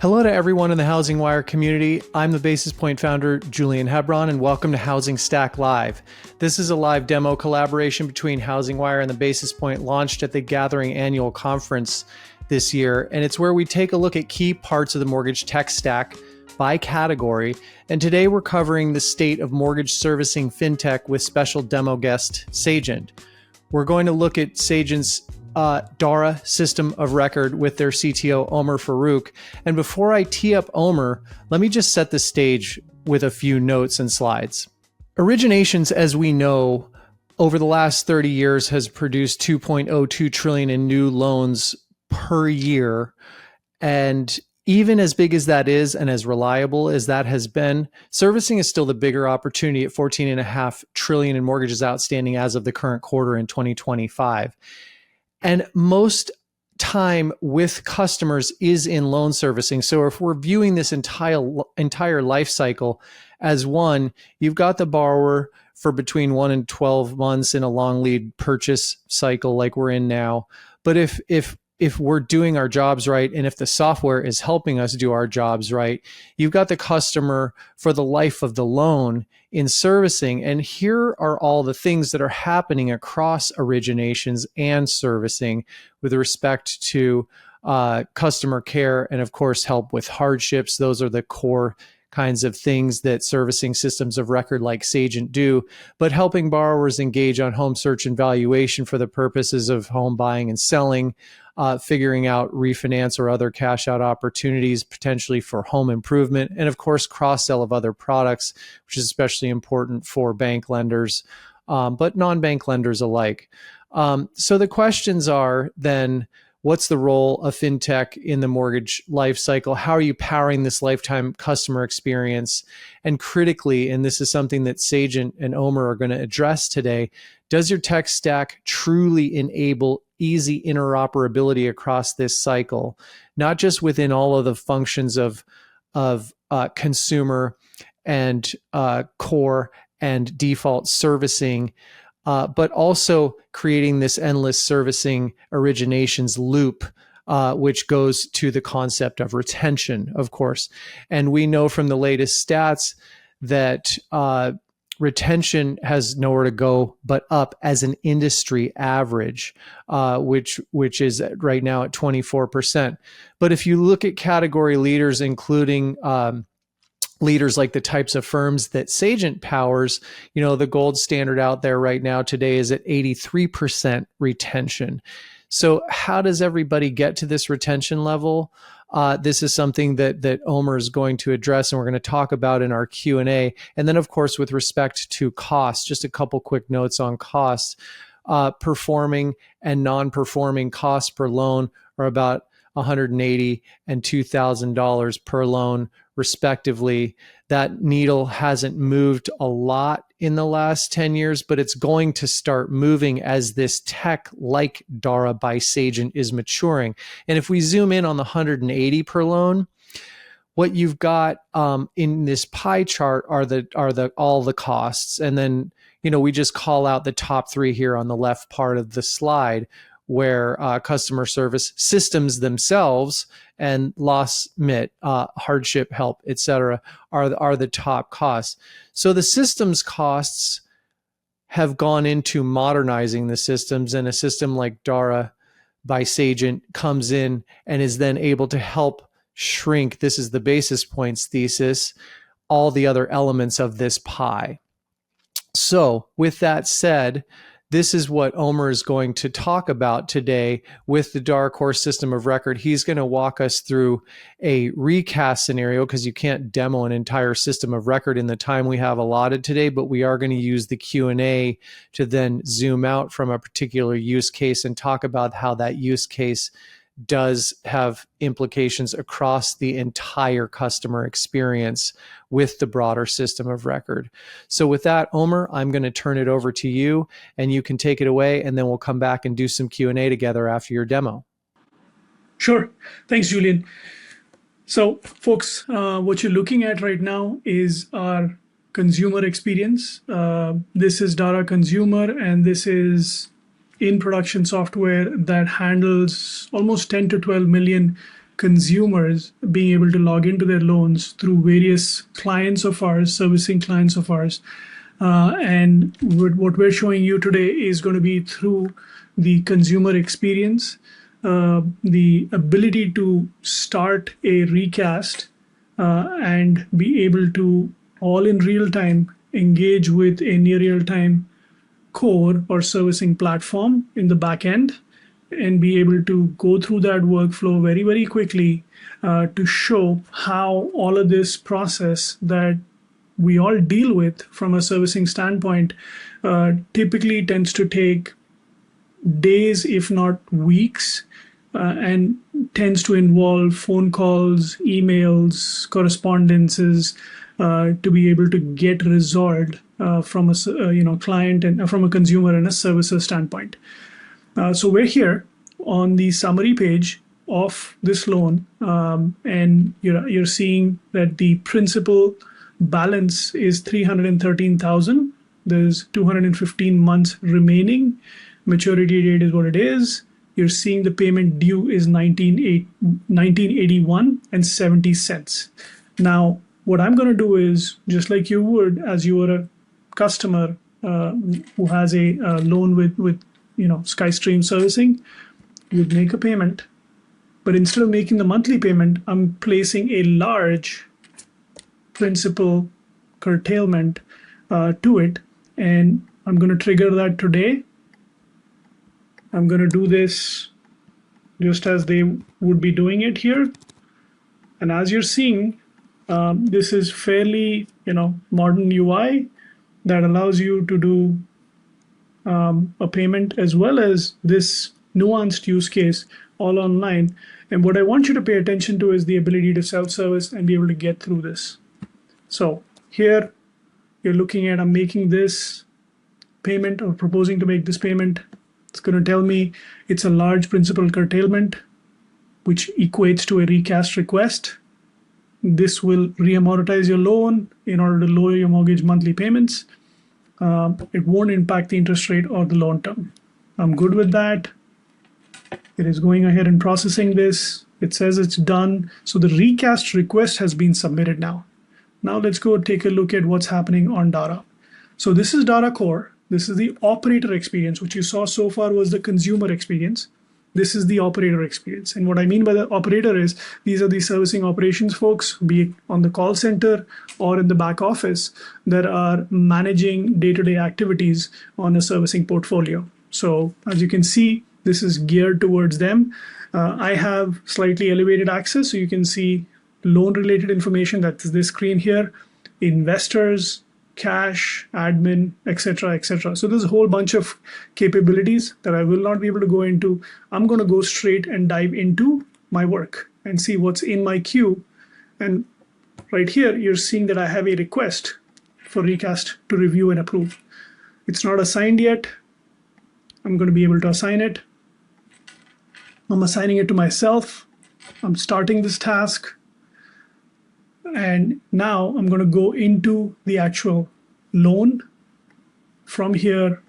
Hello to everyone in the HousingWire community. I'm the Basis Point founder, Julian Hebron, and welcome to HousingStack Live. This is a live demo collaboration between HousingWire and the Basis Point launched at the Gathering annual conference this year, and it's where we take a look at key parts of the mortgage tech stack by category. And today we're covering the state of mortgage servicing fintech with special demo guest, Sagent. We're going to look at Sagent's DARA system of record with their CTO, Omer Farooque. And before I tee up Omer, let me just set the stage with a few notes and slides. Originations, as we know, over the last 30 years has produced 2.02 trillion in new loans per year. And even as big as that is and as reliable as that has been, servicing is still the bigger opportunity at 14.5 trillion in mortgages outstanding as of the current quarter in 2025. And most time with customers is in loan servicing. So if we're viewing this entire life cycle as one, you've got the borrower for between 1 and 12 months in a long lead purchase cycle like we're in now. But if we're doing our jobs right, and if the software is helping us do our jobs right, you've got the customer for the life of the loan in servicing. And here are all the things that are happening across originations and servicing with respect to customer care and, of course, help with hardships. Those are the core kinds of things that servicing systems of record like Sagent do, but helping borrowers engage on home search and valuation for the purposes of home buying and selling, figuring out refinance or other cash out opportunities, potentially for home improvement, and of course, cross-sell of other products, which is especially important for bank lenders, but non-bank lenders alike. So the questions are then, what's the role of fintech in the mortgage life cycle? How are you powering this lifetime customer experience? And critically, and this is something that Sagent and Omer are going to address today, does your tech stack truly enable easy interoperability across this cycle, not just within all of the functions of consumer and core and default servicing, but also creating this endless servicing originations loop, which goes to the concept of retention, of course. And we know from the latest stats that retention has nowhere to go but up as an industry average, which is right now at 24%. But if you look at category leaders, including leaders like the types of firms that Sagent powers, the gold standard out there right now today is at 83% retention. So how does everybody get to this retention level? This is something that Omer is going to address, and we're going to talk about in our Q&A. And then, of course, with respect to cost, just a couple quick notes on cost. Performing and non-performing costs per loan are about $180 and $2,000 per loan, respectively. That needle hasn't moved a lot in the last 10 years, but it's going to start moving as this tech like DARA by Sagent is maturing. And if we zoom in on the 180 per loan, what you've got in this pie chart are all the costs. And then, we just call out the top three here on the left part of the slide, where customer service systems themselves and loss mit, hardship help, et cetera, are the top costs. So the systems costs have gone into modernizing the systems, and a system like DARA by Sagent comes in and is then able to help shrink, this is the basis points thesis, all the other elements of this pie. So with that said, this is what Omer is going to talk about today with the DARA core system of record. He's going to walk us through a recast scenario, because you can't demo an entire system of record in the time we have allotted today, but we are going to use the Q&A to then zoom out from a particular use case and talk about how that use case does have implications across the entire customer experience with the broader system of record. So with that, Omer, I'm going to turn it over to you, and you can take it away, and then we'll come back and do some Q&A together after your demo. Sure. Thanks, Julian. So folks, what you're looking at right now is our consumer experience. This is DARA Consumer, and this is in production software that handles almost 10 to 12 million consumers being able to log into their loans through various clients of ours, servicing clients of ours. And what we're showing you today is going to be through the consumer experience, the ability to start a recast and be able to all in real time engage with a near real time core or servicing platform in the back end and be able to go through that workflow very, very quickly to show how all of this process that we all deal with from a servicing standpoint typically tends to take days, if not weeks, and tends to involve phone calls, emails, correspondences to be able to get resolved from a client and from a consumer and a servicer standpoint. So we're here on the summary page of this loan, and you're seeing that the principal balance is $313,000. There's 215 months remaining. Maturity date is what it is. You're seeing the payment due is $1981 and 70 cents. Now, what I'm going to do is, just like you would as you were a customer who has a loan with SkyStream servicing, you'd make a payment, but instead of making the monthly payment, I'm placing a large principal curtailment to it, and I'm going to trigger that today. I'm going to do this just as they would be doing it here, and as you're seeing, this is fairly modern UI that allows you to do a payment as well as this nuanced use case all online. And what I want you to pay attention to is the ability to self-service and be able to get through this. So here you're looking at, I'm making this payment or proposing to make this payment. It's going to tell me it's a large principal curtailment, which equates to a recast request. This will re-amortize your loan in order to lower your mortgage monthly payments. It won't impact the interest rate or the loan term. I'm good with that. It is going ahead and processing this. It says it's done. So the recast request has been submitted now. Now let's go take a look at what's happening on Dara. So this is Dara Core. This is the operator experience. What you saw so far was the consumer experience. This is the operator experience. And what I mean by the operator is these are the servicing operations folks, be it on the call center or in the back office, that are managing day-to-day activities on a servicing portfolio. So as you can see, this is geared towards them. I have slightly elevated access, so you can see loan-related information. That's this screen here, investors, cash, admin, etc., etc. So there's a whole bunch of capabilities that I will not be able to go into. I'm going to go straight and dive into my work and see what's in my queue. And right here, you're seeing that I have a request for recast to review and approve. It's not assigned yet. I'm going to be able to assign it. I'm assigning it to myself. I'm starting this task. And now I'm going to go into the actual loan. From here,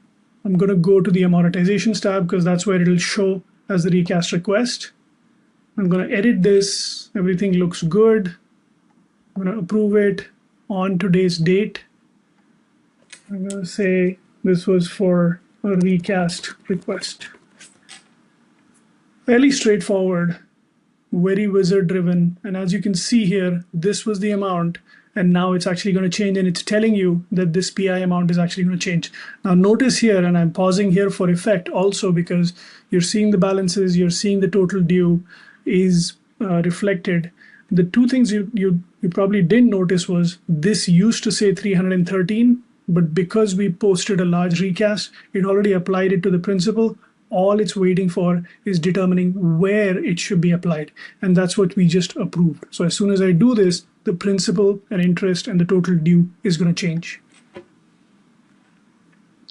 I'm going to go to the amortizations tab because that's where it'll show as the recast request. I'm going to edit this. Everything looks good. I'm going to approve it on today's date. I'm going to say this was for a recast request. Fairly straightforward. Very wizard driven, and as you can see here, this was the amount, and now it's actually going to change, and it's telling you that this PI amount is actually going to change. Now notice here, and I'm pausing here for effect also because you're seeing the balances, you're seeing the total due is reflected. The two things you probably didn't notice was this used to say 313, but because we posted a large recast, it already applied it to the principal. All it's waiting for is determining where it should be applied. And that's what we just approved. So as soon as I do this, the principal and interest and the total due is going to change.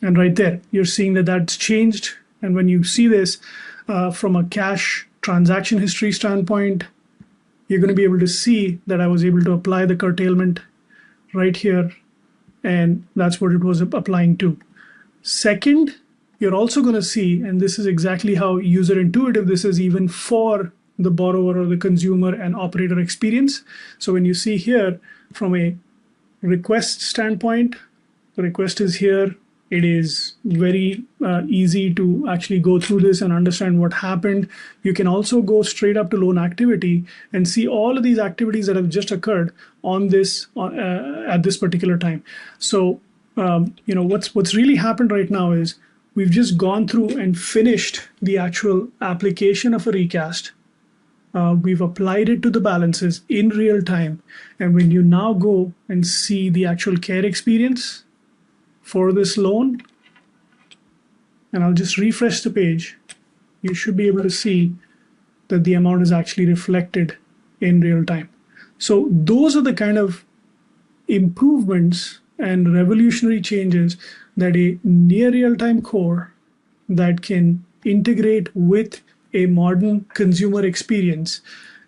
And right there, you're seeing that that's changed. And when you see this from a cash transaction history standpoint, you're going to be able to see that I was able to apply the curtailment right here. And that's what it was applying to. Second, you're also going to see, and this is exactly how user intuitive this is even for the borrower or the consumer and operator experience. So when you see here from a request standpoint, the request is here. It is very easy to actually go through this and understand what happened. You can also go straight up to loan activity and see all of these activities that have just occurred on this at this particular time. So what's really happened right now is we've just gone through and finished the actual application of a recast. We've applied it to the balances in real time. And when you now go and see the actual care experience for this loan, and I'll just refresh the page, you should be able to see that the amount is actually reflected in real time. So those are the kind of improvements and revolutionary changes that a near real-time core that can integrate with a modern consumer experience,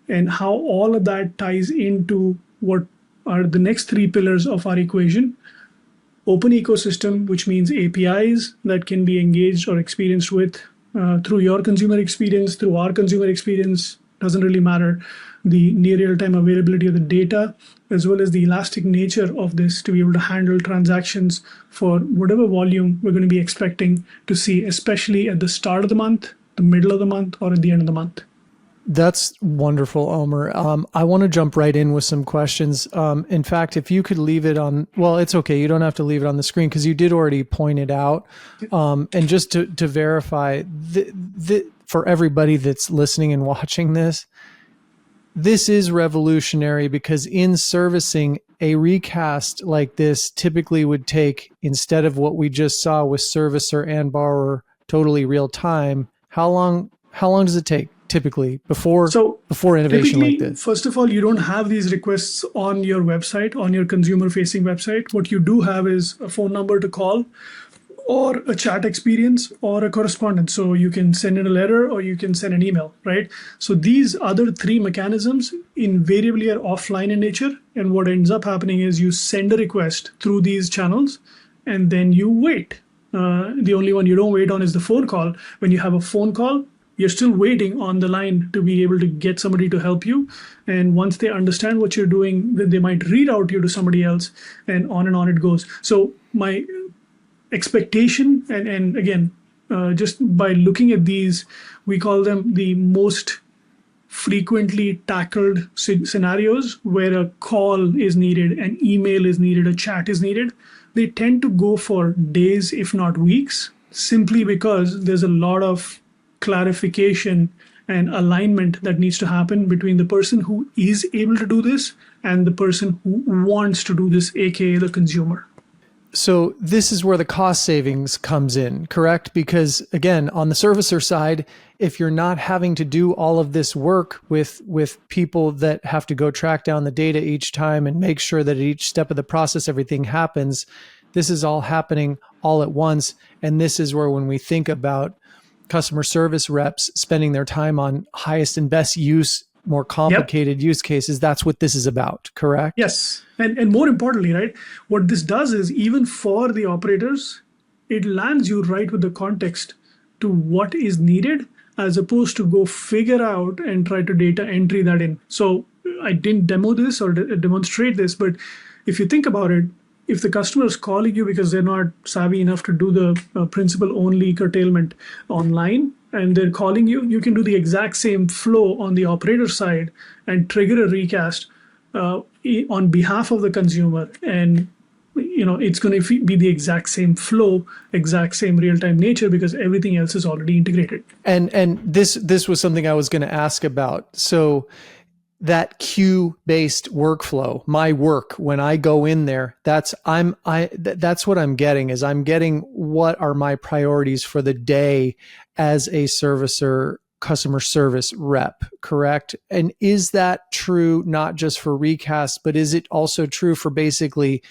and how all of that ties into what are the next three pillars of our equation. Open ecosystem, which means APIs that can be engaged or experienced with through your consumer experience, through our consumer experience, doesn't really matter. The near real-time availability of the data, as well as the elastic nature of this to be able to handle transactions for whatever volume we're going to be expecting to see, especially at the start of the month, the middle of the month, or at the end of the month. That's wonderful, Omer. I want to jump right in with some questions. In fact, if you could leave it on, well, it's okay. You don't have to leave it on the screen because you did already point it out. And just to verify, for everybody that's listening and watching this is revolutionary, because in servicing, a recast like this typically would take, instead of what we just saw with servicer and borrower totally real time, how long does it take typically before innovation like this? First of all, you don't have these requests on your website, on your consumer facing website. What you do have is a phone number to call, or a chat experience, or a correspondence. So you can send in a letter or you can send an email, right? So these other three mechanisms invariably are offline in nature. And what ends up happening is you send a request through these channels and then you wait. The only one you don't wait on is the phone call. When you have a phone call, you're still waiting on the line to be able to get somebody to help you. And once they understand what you're doing, then they might reroute you to somebody else, and on it goes. So my expectation, and again, just by looking at these, we call them the most frequently tackled scenarios where a call is needed, an email is needed, a chat is needed. They tend to go for days, if not weeks, simply because there's a lot of clarification and alignment that needs to happen between the person who is able to do this and the person who wants to do this, aka the consumer. So this is where the cost savings comes in, correct? Because again, on the servicer side, if you're not having to do all of this work with people that have to go track down the data each time and make sure that at each step of the process, everything happens, this is all happening all at once. And this is where, when we think about customer service reps spending their time on highest and best use, more complicated use cases, that's what this is about, correct? Yes. And more importantly, right, what this does is, even for the operators, it lands you right with the context to what is needed, as opposed to go figure out and try to data entry that in. So I didn't demo this or demonstrate this, but if you think about it, if the customer is calling you because they're not savvy enough to do the principal only curtailment online, and they're calling you, you can do the exact same flow on the operator side and trigger a recast on behalf of the consumer. And it's going to be the exact same flow, exact same real-time nature, because everything else is already integrated. And this was something I was going to ask about. So that queue-based workflow, my work, when I go in there, that's what I'm getting, is I'm getting what are my priorities for the day as a servicer, customer service rep, correct? And is that true not just for recast, but is it also true for basically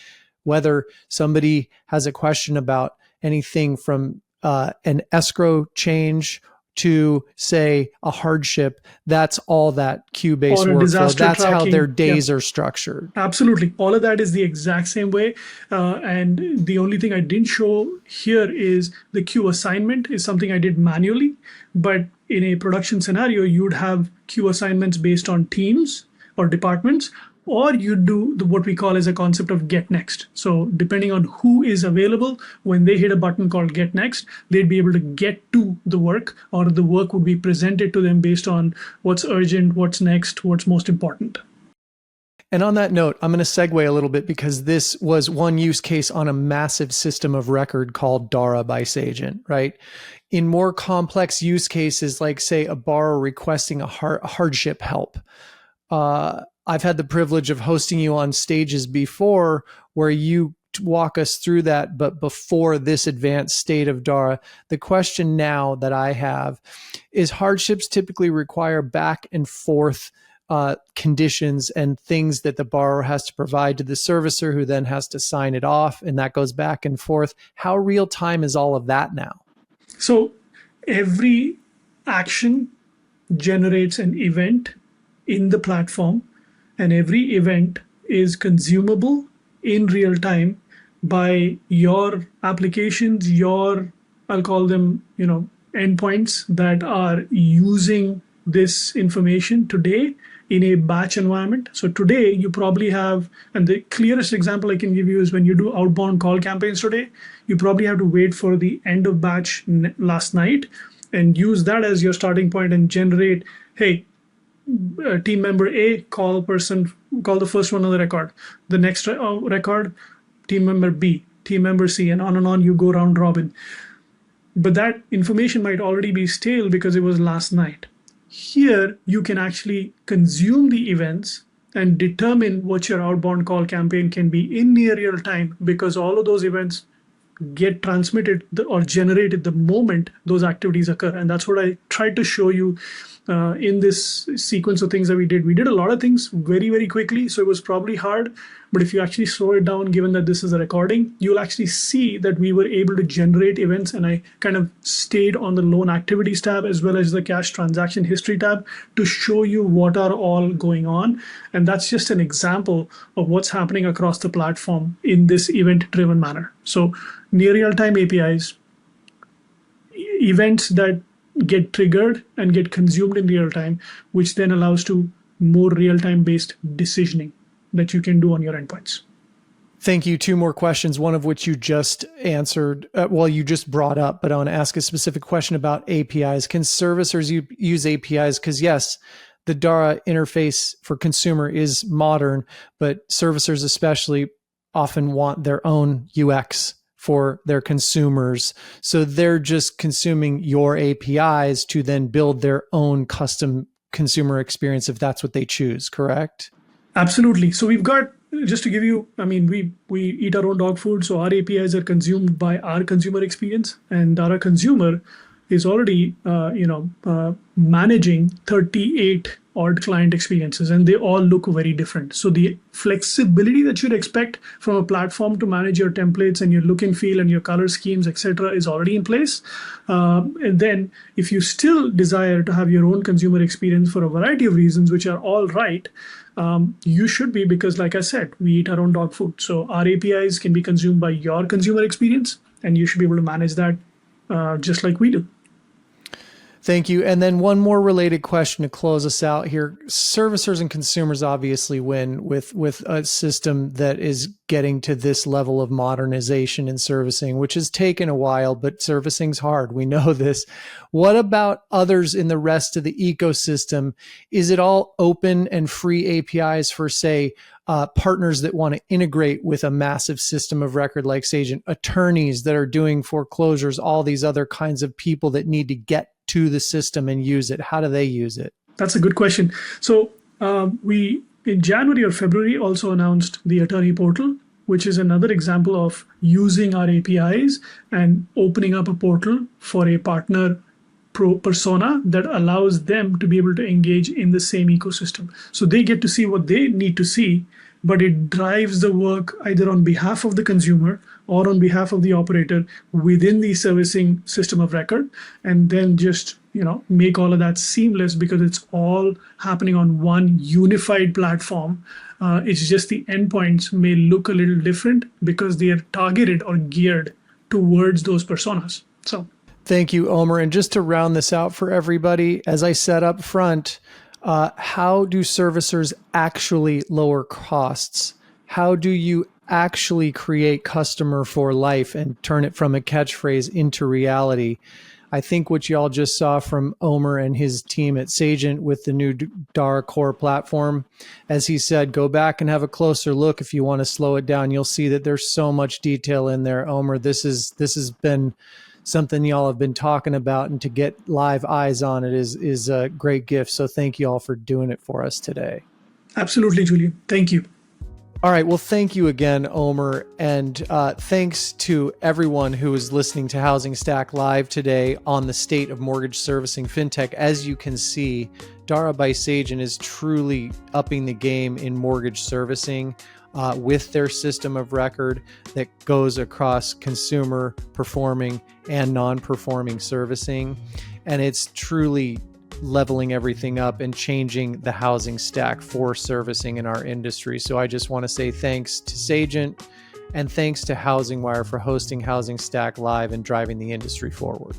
whether somebody has a question about anything from an escrow change to, say, a hardship? That's all that queue-based workflow. That's tracking, how their days are structured. Absolutely. All of that is the exact same way. And the only thing I didn't show here is the queue assignment is something I did manually. But in a production scenario, you'd have queue assignments based on teams or departments, or you do what we call as a concept of get next. So depending on who is available, when they hit a button called get next, they'd be able to get to the work, or the work would be presented to them based on what's urgent, what's next, what's most important. And on that note, I'm going to segue a little bit because this was one use case on a massive system of record called Dara by Sagent, right? In more complex use cases, like say a borrower requesting a hardship help, I've had the privilege of hosting you on stages before where you walk us through that. But before this advanced state of Dara, the question now that I have is, hardships typically require back and forth conditions and things that the borrower has to provide to the servicer, who then has to sign it off, and that goes back and forth. How real time is all of that now? So every action generates an event in the platform, and every event is consumable in real time by your applications, I'll call them, endpoints that are using this information today in a batch environment. So today you probably have, and the clearest example I can give you is when you do outbound call campaigns today, you probably have to wait for the end of batch last night and use that as your starting point and generate, hey, team member A, call the first one on the record. The next record, team member B, team member C, and on you go round robin. But that information might already be stale because it was last night. Here, you can actually consume the events and determine what your outbound call campaign can be in near real time, because all of those events get transmitted or generated the moment those activities occur. And that's what I tried to show you in this sequence of things that we did. We did a lot of things very, very quickly, so it was probably hard. But if you actually slow it down, given that this is a recording, you'll actually see that we were able to generate events. And I kind of stayed on the loan activities tab as well as the cash transaction history tab to show you what are all going on. And that's just an example of what's happening across the platform in this event-driven manner. So near real-time APIs, events that get triggered and get consumed in real time, which then allows to more real-time based decisioning that you can do on your endpoints. Thank you. Two more questions, one of which you just answered. You just brought up, but I want to ask a specific question about APIs. Can servicers use APIs? Because yes, the Dara interface for consumer is modern, but servicers especially often want their own UX for their consumers. So they're just consuming your APIs to then build their own custom consumer experience if that's what they choose, correct? Absolutely. So we've got, just to give you, we eat our own dog food. So our APIs are consumed by our consumer experience, and our consumer is already, managing 38 odd client experiences, and they all look very different. So the flexibility that you'd expect from a platform to manage your templates and your look and feel and your color schemes, etc., is already in place. And then if you still desire to have your own consumer experience for a variety of reasons, which are all right, you should be, because like I said, we eat our own dog food. So our APIs can be consumed by your consumer experience, and you should be able to manage that just like we do. Thank you. And then one more related question to close us out here. Servicers and consumers obviously win with a system that is getting to this level of modernization and servicing, which has taken a while, but servicing's hard. We know this. What about others in the rest of the ecosystem? Is it all open and free APIs for, say, partners that want to integrate with a massive system of record like Sagent, attorneys that are doing foreclosures, all these other kinds of people that need to get to the system and use it? How do they use it? That's a good question. So we, in January or February, also announced the attorney portal, which is another example of using our APIs and opening up a portal for a partner persona that allows them to be able to engage in the same ecosystem. So they get to see what they need to see, but it drives the work either on behalf of the consumer or on behalf of the operator within the servicing system of record, and then just make all of that seamless because it's all happening on one unified platform. It's just the endpoints may look a little different because they are targeted or geared towards those personas. So Thank you, Omer. And just to round this out for everybody, as I said up front, how do servicers actually lower costs? How do you actually create customer for life and turn it from a catchphrase into reality? I think what y'all just saw from Omer and his team at Sagent with the new Dara Core platform, as he said, go back and have a closer look if you want to slow it down. You'll see that there's so much detail in there. Omer, this has been something y'all have been talking about, and to get live eyes on it is a great gift. So thank you all for doing it for us today. Absolutely, Julian. Thank you. All right. Well, thank you again, Omer. And thanks to everyone who is listening to HousingStack Live today on the state of mortgage servicing fintech. As you can see, Dara by Sagent is truly upping the game in mortgage servicing with their system of record that goes across consumer, performing, and non-performing servicing. And it's truly leveling everything up and changing the housing stack for servicing in our industry. So I just want to say thanks to Sagent and thanks to HousingWire for hosting HousingStack Live and driving the industry forward.